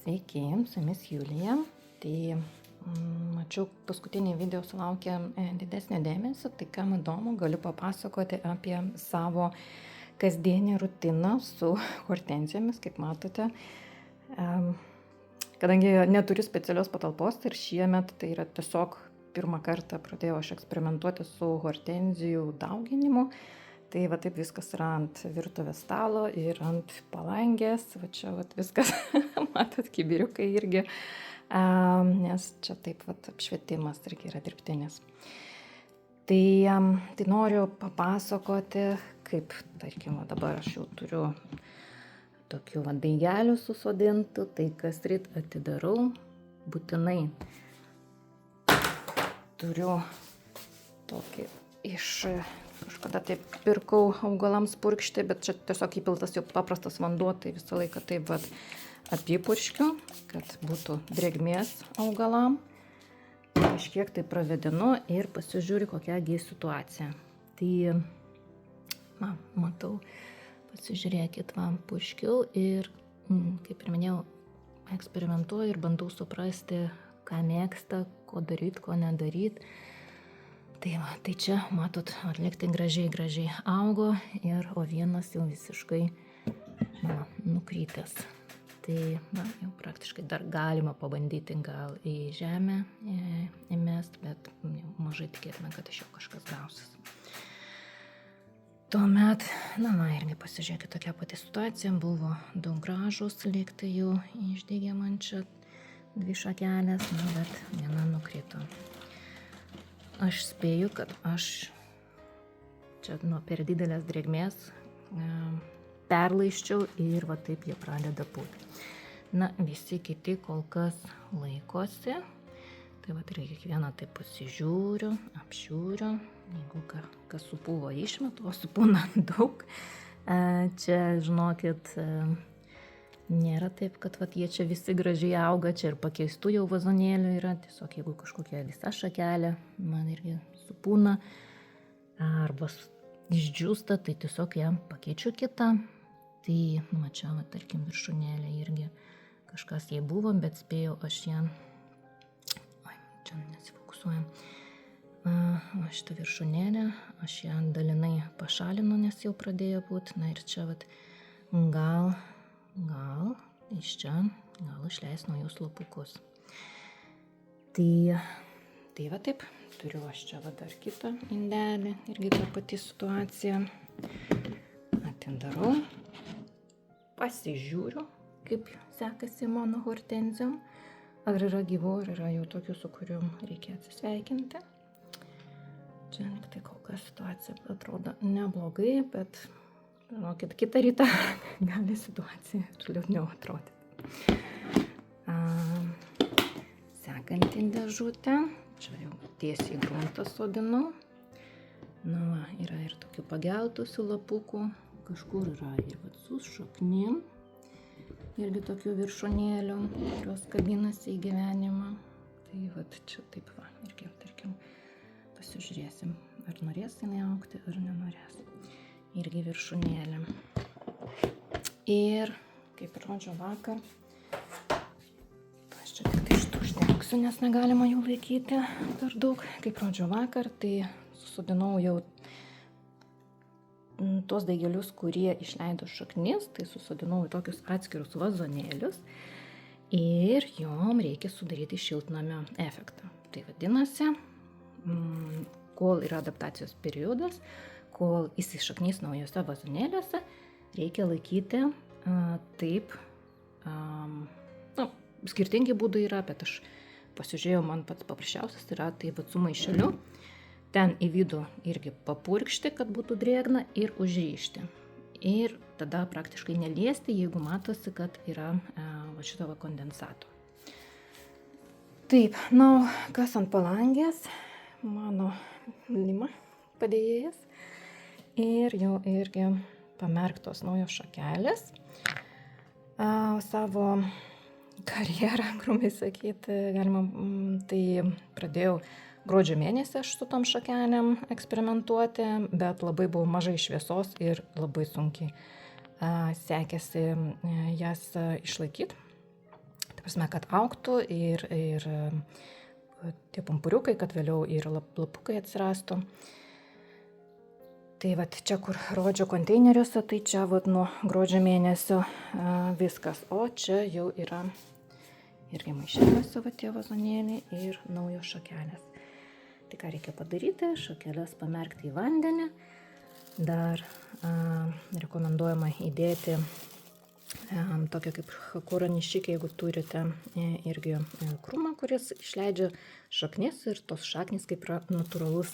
Sveiki, su jumis Julija. Tai mačiau, paskutinį video sulaukė didesnio dėmesio, tai kam įdomu, galiu papasakoti apie savo kasdienį rutiną su hortenzijomis, kaip matote. Kadangi neturiu specialios patalpos, tai ir šiemet tai yra tiesiog pirmą kartą pradėjau aš eksperimentuoti su hortenzijų dauginimu. Tai va taip viskas yra ant virtuvės stalo ir ant palangės, va čia va viskas, matot, kibiriukai irgi, nes čia taip va apšvietimas irgi yra dirbtinis. Tai noriu papasakoti, kaip, tarkim, dabar aš jau turiu tokių va daigelių susodintų, tai kas ryt atidarau, būtinai turiu tokį iš... Kažkada taip pirkau augalams purkšti, bet čia tiesiog įpiltas jau paprastas vanduo, tai visą laiką taip vat apipurškiu, kad būtų drėgmės augalam. Kažkiek tai pravedinu ir pasižiūriu, kokiagi situacija. Tai, matau, pasižiūrėkit, purškiau ir, kaip ir minėjau, eksperimentuoju ir bandau suprasti, ką mėgsta, ko daryt, ko nedaryt. Tai čia, matot, atlikti gražiai augo, o vienas jau visiškai nukrytęs. Tai jau praktiškai dar galima pabandyti gal į žemę įmest, bet jau mažai tikėtina, kad iš jo kažkas gausis. Tuomet, irgi pasižiūrėkit, tokia pati situacija, buvo daug gražus, lygtai jau išdegė man čia 2 šakelės, bet viena nukrito. Aš spėju, kad aš čia nuo per didelės drėgmės perlaiščiau ir va taip jie pradeda pūti. Visi kiti kol kas laikosi. Tai va ir kiekvieną taip pasižiūriu, apšiūriu. Jeigu kas supūvo išmetu, o supūna daug. Čia, žinokit, nėra taip, kad jie čia visi gražiai auga, čia ir pakeistų jau vazonėlių yra, tiesiog jeigu kažkokia visa šakelė, man irgi supūna, arba išdžiūsta, tai tiesiog jam pakeičiu kitą. Tai, čia, tarkim, viršūnėlė irgi kažkas jai buvo, bet spėjau aš ją, čia nesifokusuojam, šitą viršūnėlę, aš ją dalinai pašalinu, nes jau pradėjo būti, ir čia, gal iš čia, gal išleis naujus lapukus. Tai va taip, turiu aš čia dar kitą indelį, irgi ta pati situacija. Atidarau, pasižiūriu, kaip sekasi mano hortenzijom, ar yra gyvų, ar yra jau tokių, su kuriuom reikia atsisveikinti. Čia tai kol kas situacija atrodo neblogai, bet žinokit, kitą rytą gali situacija ir liūdniau atrodyti. Sekanti dėžutė. Čia jau tiesiai į gruntą sodinu. Yra ir tokių pageltusių lapukų. Kažkur yra ir su šaknim. Irgi tokių viršūnėlių, kurios kabinasi į gyvenimą. Tai čia taip irgi, tarkim, pasižiūrėsim, ar norės jinai augti, ar nenorės. Irgi viršūnėlė. Ir, kaip rodžiau vakar, aš čia tik tai šitų uždengsiu, nes negalima jų laikyti per daug. Kaip rodžiau vakar, tai susodinau jau tuos daigelius, kurie išleido šaknis, tai susodinau į tokius atskirus vazonėlius ir jom reikia sudaryti šiltnamio efektą. Tai vadinasi, kol yra adaptacijos periodas, kol įsišaknys naujose vazonėliuose, reikia laikyti taip, skirtingi būdai yra, bet aš pasižiūrėjau, man pats paprasčiausias yra tai su maišeliu, ten į vidų irgi papurkšti, kad būtų drėgna ir užrišti. Ir tada praktiškai neliesti, jeigu matosi, kad yra šito kondensato. Taip, kas ant palangės, mano Lima padėjėjas. Ir jau irgi pamerktos naujos šakelės. Savo karjerą, grumai sakyti, galima, tai pradėjau gruodžio mėnesį aš su tom šakelėm eksperimentuoti, bet labai buvo mažai šviesos ir labai sunkiai sekėsi jas išlaikyti. prasme, kad augtų ir tie pumpuriukai, kad vėliau ir lapukai atsirastų. Tai vat čia, kur rodžio konteineriuose, tai čia vat nuo gruodžio mėnesio viskas. O čia jau yra irgi maišeliuose va tie vazonėliai ir naujos šakelės. Tai ką reikia padaryti, šakeles pamerkti į vandenį. Dar rekomenduojama įdėti tokią kaip hakura nišikį, jeigu turite irgi krūmą, kuris išleidžia šaknis ir tos šaknis kaip yra natūralus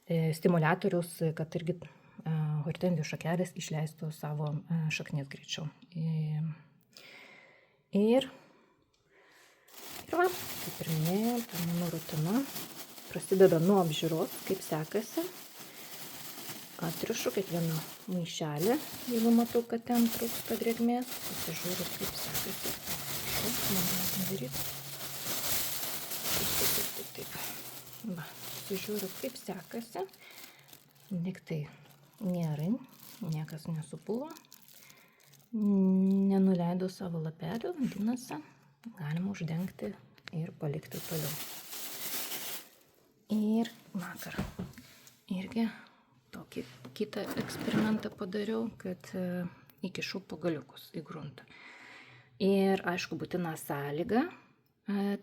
stimuliatorius, kad irgi hortenzijų šakelės išleistų savo šaknis greičiau. Ir va, kaip ir minėjau, ta mano rutina prasideda nuo apžiūros, kaip sekasi. Atrišu kiekvieną maišelį, jeigu matau, kad ten trūksta drėgmės, pasižiūriu, kaip sekasi. Man galėtum daryti. Taip. Va, pasižiūriu, kaip sekasi. Liktai gerai, niekas nesupulo. Nenuleidau savo lapelių, vadinasi, galima uždengti ir palikti toliau. Ir vakar irgi tokį kitą eksperimentą padariau, kad įkišau pagaliukus į gruntą. Ir aišku, būtina sąlyga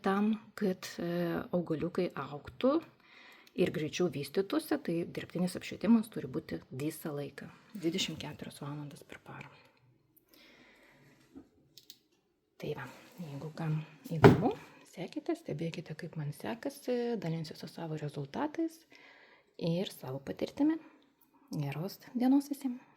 tam, kad augaliukai augtų ir greičiau vystytųsi, tai dirbtinis apšvietimas turi būti visą laiką, 24 valandas per parą. Tai va, jeigu kam įdomu, sekite, stebėkite, kaip man sekasi, dalinsiuosi savo rezultatais ir savo patirtimi. Geros dienos visiems.